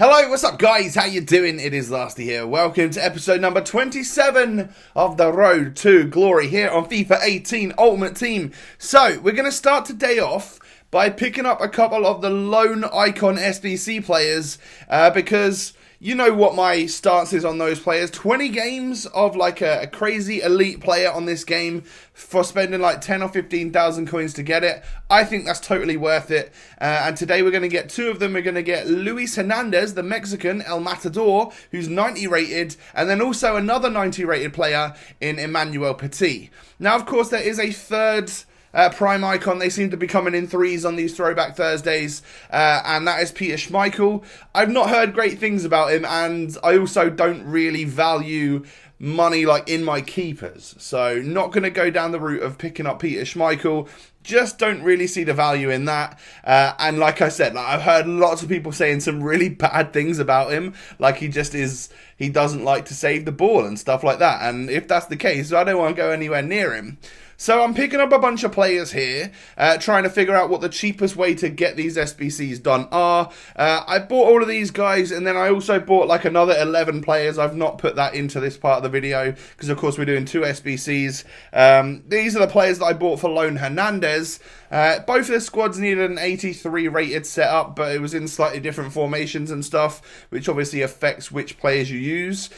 Hello, what's up guys? How you doing? It is Lasty here. Welcome to episode number 27 of the Road to Glory here on FIFA 18 Ultimate Team. So, we're going to start today off by picking up a couple of the lone icon SBC players because you know what my stance is on those players. 20 games of like a crazy elite player on this game for spending like 10 or 15,000 coins to get it. I think that's totally worth it. And today we're going to get two of them. We're going to get Luis Hernandez, the Mexican, El Matadorrrr, who's 90 rated, and then also another 90 rated player in Emmanuel Petit. Now, of course, there is a third prime icon. They seem to be coming in threes on these Throwback Thursdays, and that is Peter Schmeichel. I've not heard great things about him, and I also don't really value money like in my keepers, so not going to go down the route of picking up Peter Schmeichel. Just don't really see the value in that, and like I said, I've heard lots of people saying some really bad things about him, like he doesn't like to save the ball and stuff like that, and if that's the case, I don't want to go anywhere near him. So I'm picking up a bunch of players here, trying to figure out what the cheapest way to get these SBCs done are. I bought all of these guys, and then I also bought like another 11 players. I've not put that into this part of the video, because of course we're doing two SBCs. These are the players that I bought for Lone Hernandez. Both of the squads needed an 83 rated setup, but it was in slightly different formations and stuff, which obviously affects which players you use.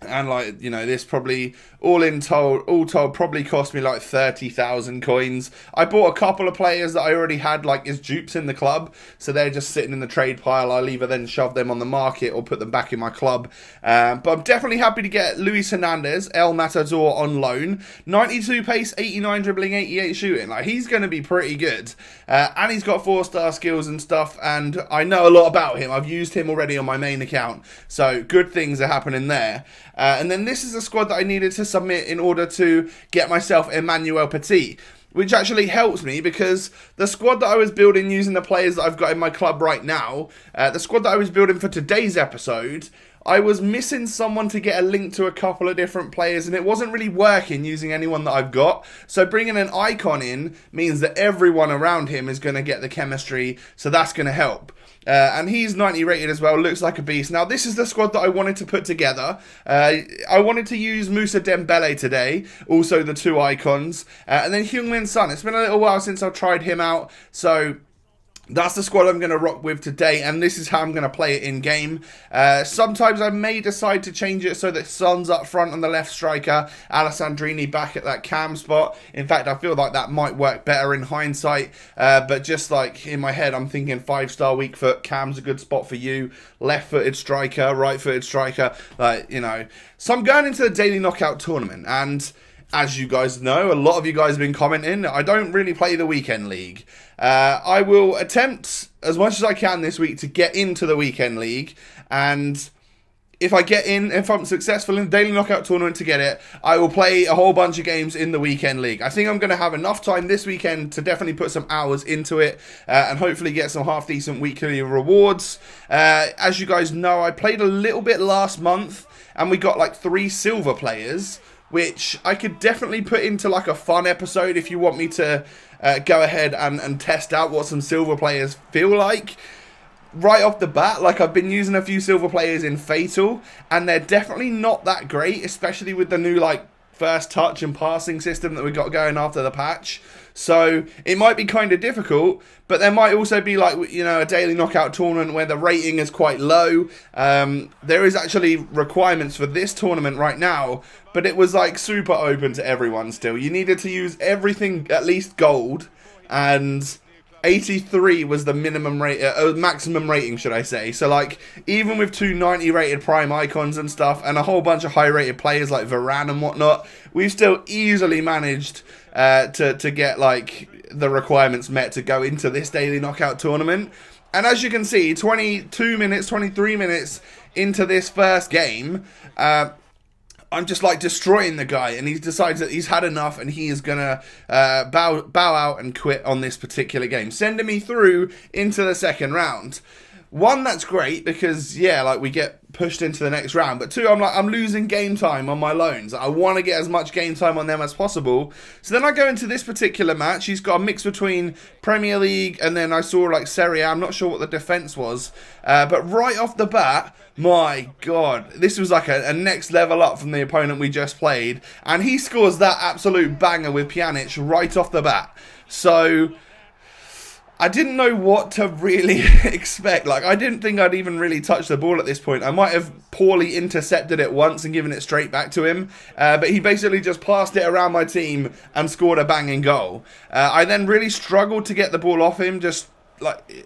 And like, you know, this probably, all told, probably cost me like 30,000 coins. I bought a couple of players that I already had like as dupes in the club, so they're just sitting in the trade pile. I'll either then shove them on the market or put them back in my club. But I'm definitely happy to get Luis Hernandez, El Matadorrrr on loan. 92 pace, 89 dribbling, 88 shooting. Like, he's going to be pretty good. And he's got 4-star skills and stuff, and I know a lot about him. I've used him already on my main account, so good things are happening there. And then this is a squad that I needed to submit in order to get myself Emmanuel Petit, which actually helps me because the squad that I was building using the players that I've got in my club right now, the squad that I was building for today's episode, I was missing someone to get a link to a couple of different players, and it wasn't really working using anyone that I've got. So bringing an icon in means that everyone around him is going to get the chemistry, so that's going to help. And he's 90 rated as well, looks like a beast. Now, this is the squad that I wanted to put together. I wanted to use Moussa Dembele today, also the two icons, and then Heung-min Son. It's been a little while since I've tried him out, so that's the squad I'm going to rock with today, and this is how I'm going to play it in-game. Sometimes I may decide to change it so that Son's up front on the left striker, Alessandrini back at that cam spot. In fact, I feel like that might work better in hindsight, but just like in my head, I'm thinking 5-star weak foot, cam's a good spot for you, left-footed striker, right-footed striker, like, you know. So I'm going into the daily knockout tournament, and as you guys know, a lot of you guys have been commenting, I don't really play the weekend league. I will attempt as much as I can this week to get into the weekend league, and if I'm successful in the daily knockout tournament to get it, I will play a whole bunch of games in the weekend league. I think I'm going to have enough time this weekend to definitely put some hours into it, and hopefully get some half decent weekly rewards. As you guys know, I played a little bit last month, and we got like 3 silver players, which I could definitely put into like a fun episode if you want me to go ahead and test out what some silver players feel like. Right off the bat, like, I've been using a few silver players in Fatal, and they're definitely not that great, especially with the new like first touch and passing system that we got going after the patch. So it might be kind of difficult, but there might also be like, you know, a daily knockout tournament where the rating is quite low. There is actually requirements for this tournament right now, but it was like super open to everyone still. You needed to use everything at least gold, and 83 was the minimum rate, maximum rating, should I say. So like, even with 2 90 rated prime icons and stuff, and a whole bunch of high rated players like Varane and whatnot, we've still easily managed to get like the requirements met to go into this daily knockout tournament. And as you can see, 23 minutes into this first game, I'm just like destroying the guy, and he decides that he's had enough and he is gonna bow out and quit on this particular game, sending me through into the second round. one, that's great because, yeah, like we get pushed into the next round. But two, I'm losing game time on my loans. I want to get as much game time on them as possible. So then I go into this particular match. He's got a mix between Premier League and then I saw like Serie A. I'm not sure what the defense was. But right off the bat, my God, this was like a next level up from the opponent we just played. And he scores that absolute banger with Pjanic right off the bat. So I didn't know what to really expect. Like, I didn't think I'd even really touch the ball at this point. I might have poorly intercepted it once and given it straight back to him. But he basically just passed it around my team and scored a banging goal. I then really struggled to get the ball off him.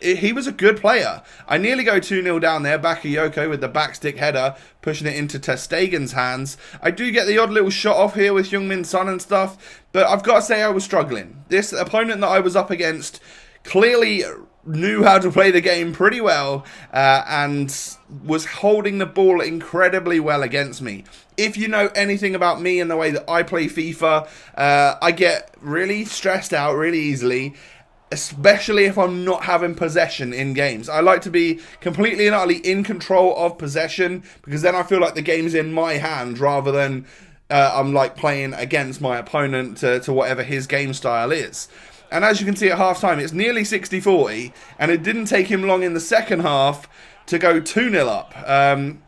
He was a good player. I nearly go 2-0 down there. Bakayoko with the backstick header, pushing it into ter Stegen's hands. I do get the odd little shot off here with Heung-min Son and stuff. But I've got to say I was struggling. This opponent that I was up against clearly knew how to play the game pretty well and was holding the ball incredibly well against me. If you know anything about me and the way that I play FIFA, I get really stressed out really easily, especially if I'm not having possession in games. I like to be completely and utterly in control of possession because then I feel like the game's in my hands rather than I'm like playing against my opponent to whatever his game style is. And as you can see at half-time, it's nearly 60-40, and it didn't take him long in the second half to go 2-0 up.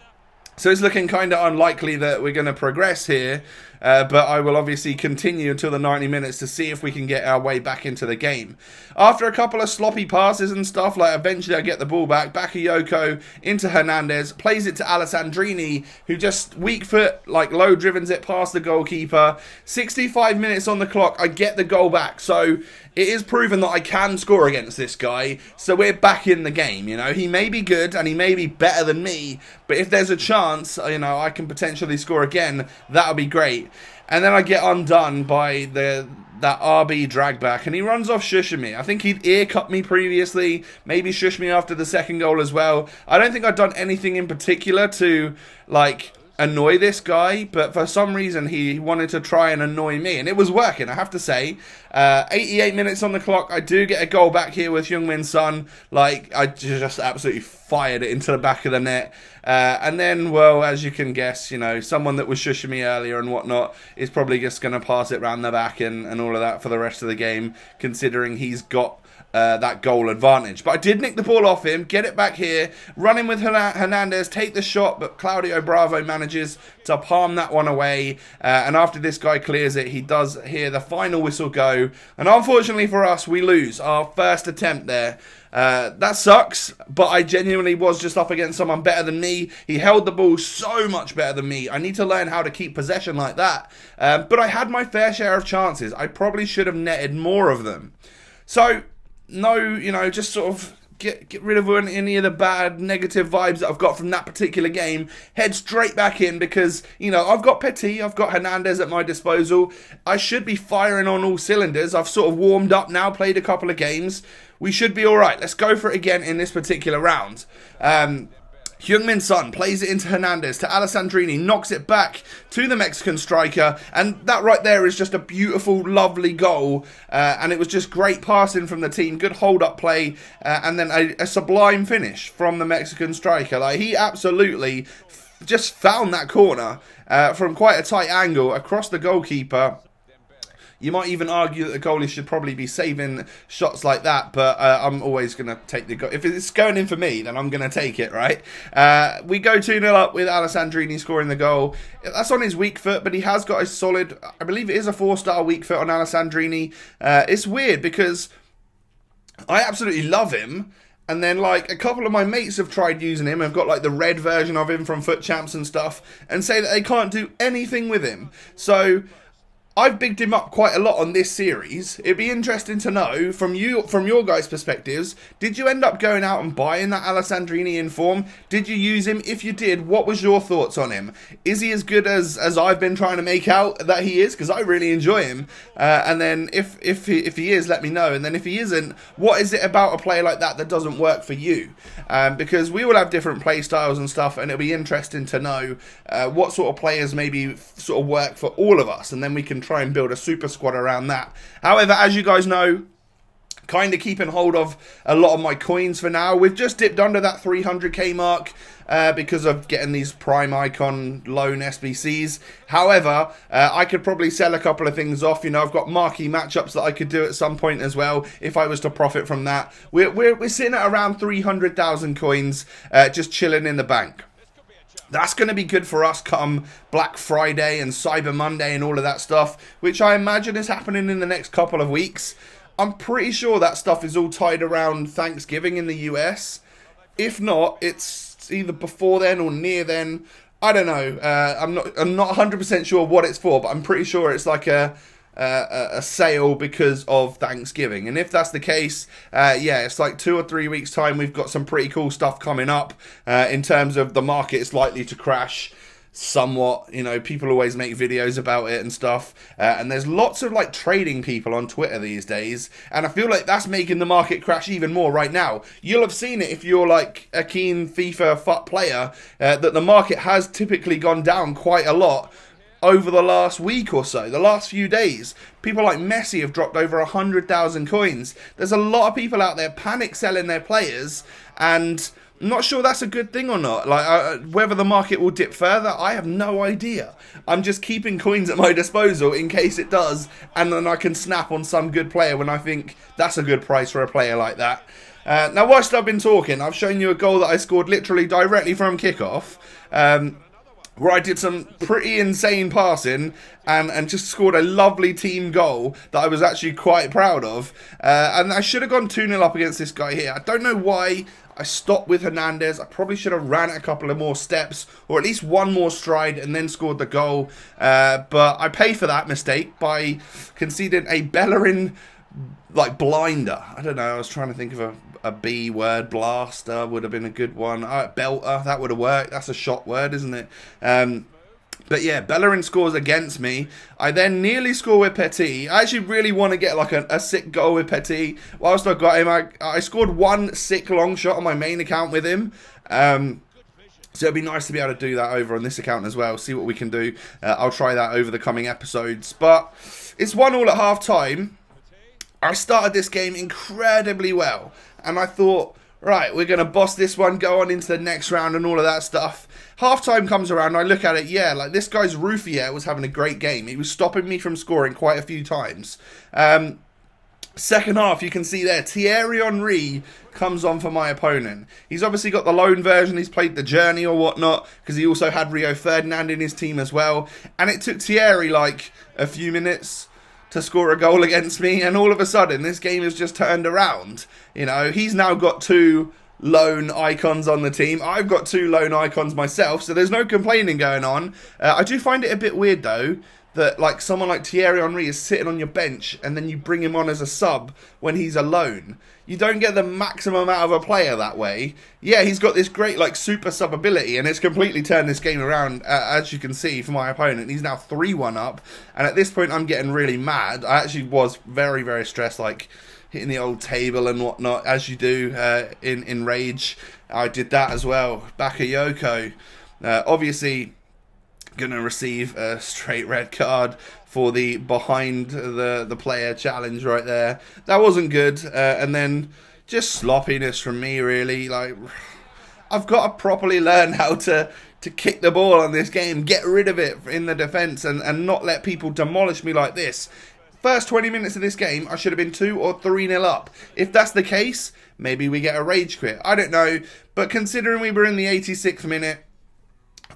So it's looking kind of unlikely that we're going to progress here, but I will obviously continue until the 90 minutes to see if we can get our way back into the game. After a couple of sloppy passes and stuff, like eventually I get the ball back, Bakayoko into Hernandez, plays it to Alessandrini, who just weak foot, like low drivens it past the goalkeeper. 65 minutes on the clock, I get the goal back, so it is proven that I can score against this guy, so we're back in the game, you know. He may be good and he may be better than me, but if there's a chance, you know, I can potentially score again, that'll be great. And then I get undone by that RB drag back, and he runs off shushing me. I think he'd ear cut me previously, maybe shush me after the second goal as well. I don't think I'd done anything in particular to, like, annoy this guy, but for some reason he wanted to try and annoy me, and it was working, I have to say. 88 minutes on the clock, I do get a goal back here with Heung-min Son. Like, I just absolutely fired it into the back of the net. And then, well, as you can guess, you know, someone that was shushing me earlier and whatnot is probably just going to pass it round the back and all of that for the rest of the game, considering he's got that goal advantage. But I did nick the ball off him, get it back here, run in with Hernandez, take the shot, but Claudio Bravo manages to palm that one away. And after this guy clears it, he does hear the final whistle go. And unfortunately for us, we lose our first attempt there. That sucks, but I genuinely was just up against someone better than me. He held the ball so much better than me. I need to learn how to keep possession like that. But I had my fair share of chances. I probably should have netted more of them. So, no, you know, just sort of get rid of any of the bad negative vibes that I've got from that particular game. Head straight back in because, you know, I've got Petit, I've got Hernandez at my disposal. I should be firing on all cylinders. I've sort of warmed up now, played a couple of games. We should be all right. Let's go for it again in this particular round. Heung-min Son plays it into Hernandez, to Alessandrini, knocks it back to the Mexican striker, and that right there is just a beautiful, lovely goal, and it was just great passing from the team, good hold-up play, and then a sublime finish from the Mexican striker. Like, he absolutely just found that corner from quite a tight angle across the goalkeeper. You might even argue that the goalie should probably be saving shots like that, but I'm always going to take the goal. If it's going in for me, then I'm going to take it, right? We go 2-0 up with Alessandrini scoring the goal. That's on his weak foot, but he has got a solid, I believe it is a 4-star weak foot on Alessandrini. It's weird because I absolutely love him. And then, like, a couple of my mates have tried using him. I've got, like, the red version of him from Foot Champs and stuff, and say that they can't do anything with him. So I've bigged him up quite a lot on this series. It'd be interesting to know from your guys' perspectives, did you end up going out and buying that Alessandrini in form? Did you use him? If you did, what was your thoughts on him? Is he as good as I've been trying to make out that he is? Because I really enjoy him. And then if he is, let me know. And then if he isn't, what is it about a player like that doesn't work for you? Because we will have different play styles and stuff, and it'll be interesting to know what sort of players maybe sort of work for all of us, and then we can try and build a super squad around that. However, as you guys know, kind of keeping hold of a lot of my coins for now. We've just dipped under that 300k mark because of getting these prime icon loan SBCs. However, I could probably sell a couple of things off. You know, I've got marquee matchups that I could do at some point as well if I was to profit from that. We're sitting at around 300,000 coins just chilling in the bank. That's going to be good for us come Black Friday and Cyber Monday and all of that stuff, which I imagine is happening in the next couple of weeks. I'm pretty sure that stuff is all tied around Thanksgiving in the US. If not, it's either before then or near then. I don't know. I'm not 100% sure what it's for, but I'm pretty sure it's like a sale because of Thanksgiving. And if that's the case, yeah, it's like 2 or 3 weeks time. We've got some pretty cool stuff coming up in terms of the market is likely to crash somewhat. You know, people always make videos about it and stuff, and there's lots of like trading people on Twitter these days, and I feel like that's making the market crash even more right now. You'll have seen it if you're like a keen FIFA FUT player, that the market has typically gone down quite a lot over the last week or so, the last few days. People like Messi have dropped over 100,000 coins. There's a lot of people out there panic selling their players, and I'm not sure that's a good thing or not. Like, whether the market will dip further, I have no idea. I'm just keeping coins at my disposal in case it does, and then I can snap on some good player when I think that's a good price for a player like that. Now, whilst I've been talking, I've shown you a goal that I scored literally directly from kickoff, where I did some pretty insane passing and just scored a lovely team goal that I was actually quite proud of. And I should have gone 2-0 up against this guy here. I don't know why I stopped with Hernandez. I probably should have ran it a couple of more steps, or at least one more stride, and then scored the goal. But I paid for that mistake by conceding a Bellerin like blinder. I don't know, I was trying to think of a B word. Blaster would have been a good one. Belter, that would have worked. That's a shot word, isn't it? But yeah, Bellerin scores against me. I then nearly score with Petit. I actually really want to get like a sick goal with Petit. Whilst I got him, I scored one sick long shot on my main account with him. So it'd be nice to be able to do that over on this account as well. See what we can do. I'll try that over the coming episodes. But it's 1-1 at half time. I started this game incredibly well, and I thought, right, we're going to boss this one, go on into the next round and all of that stuff. Half-time comes around, and I look at it, yeah, like this guy's Ruffier was having a great game. He was stopping me from scoring quite a few times. Second half, you can see there, Thierry Henry comes on for my opponent. He's obviously got the loan version, he's played the Journey or whatnot, because he also had Rio Ferdinand in his team as well. And it took Thierry like a few minutes to score a goal against me, and all of a sudden this game has just turned around. You know, he's now got 2 lone icons on the team. I've got 2 lone icons myself, so there's no complaining going on. I do find it a bit weird though that like someone like Thierry Henry is sitting on your bench and then you bring him on as a sub when he's alone. You don't get the maximum out of a player that way. Yeah, he's got this great like super sub ability, and it's completely turned this game around, as you can see, for my opponent. He's now 3-1 up, and at this point I'm getting really mad. I actually was very, very stressed, like hitting the old table and whatnot, as you do in Rage. I did that as well. Bakayoko, obviously going to receive a straight red card for the behind the player challenge right there. That wasn't good. And then just sloppiness from me, really. Like, I've got to properly learn how to kick the ball on this game, get rid of it in the defence, and not let people demolish me like this. First 20 minutes of this game, I should have been 2 or 3-0 up. If that's the case, maybe we get a rage quit. I don't know. But considering we were in the 86th minute,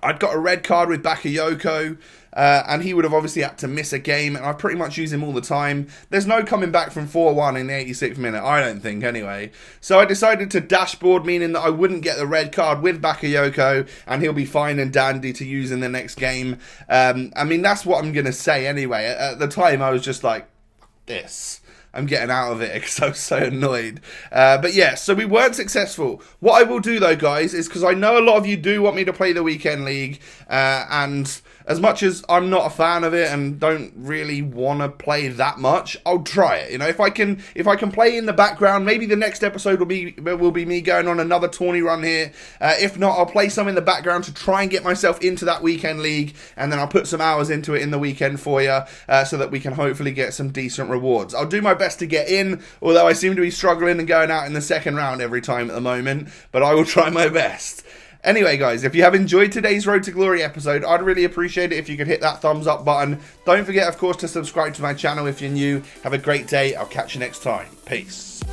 I'd got a red card with Bakayoko, and he would have obviously had to miss a game, and I pretty much use him all the time. There's no coming back from 4-1 in the 86th minute, I don't think, anyway. So I decided to dashboard, meaning that I wouldn't get the red card with Bakayoko, and he'll be fine and dandy to use in the next game. I mean, that's what I'm going to say anyway. At the time, I was just like, this. I'm getting out of it because I was so annoyed. But yeah, so we weren't successful. What I will do though, guys, is because I know a lot of you do want me to play the Weekend League, and as much as I'm not a fan of it and don't really want to play that much, I'll try it. You know, if I can play in the background, maybe the next episode will be me going on another tourney run here. If not, I'll play some in the background to try and get myself into that weekend league, and then I'll put some hours into it in the weekend for you, so that we can hopefully get some decent rewards. I'll do my best to get in, although I seem to be struggling and going out in the second round every time at the moment, but I will try my best. Anyway, guys, if you have enjoyed today's Road to Glory episode, I'd really appreciate it if you could hit that thumbs up button. Don't forget, of course, to subscribe to my channel if you're new. Have a great day. I'll catch you next time. Peace.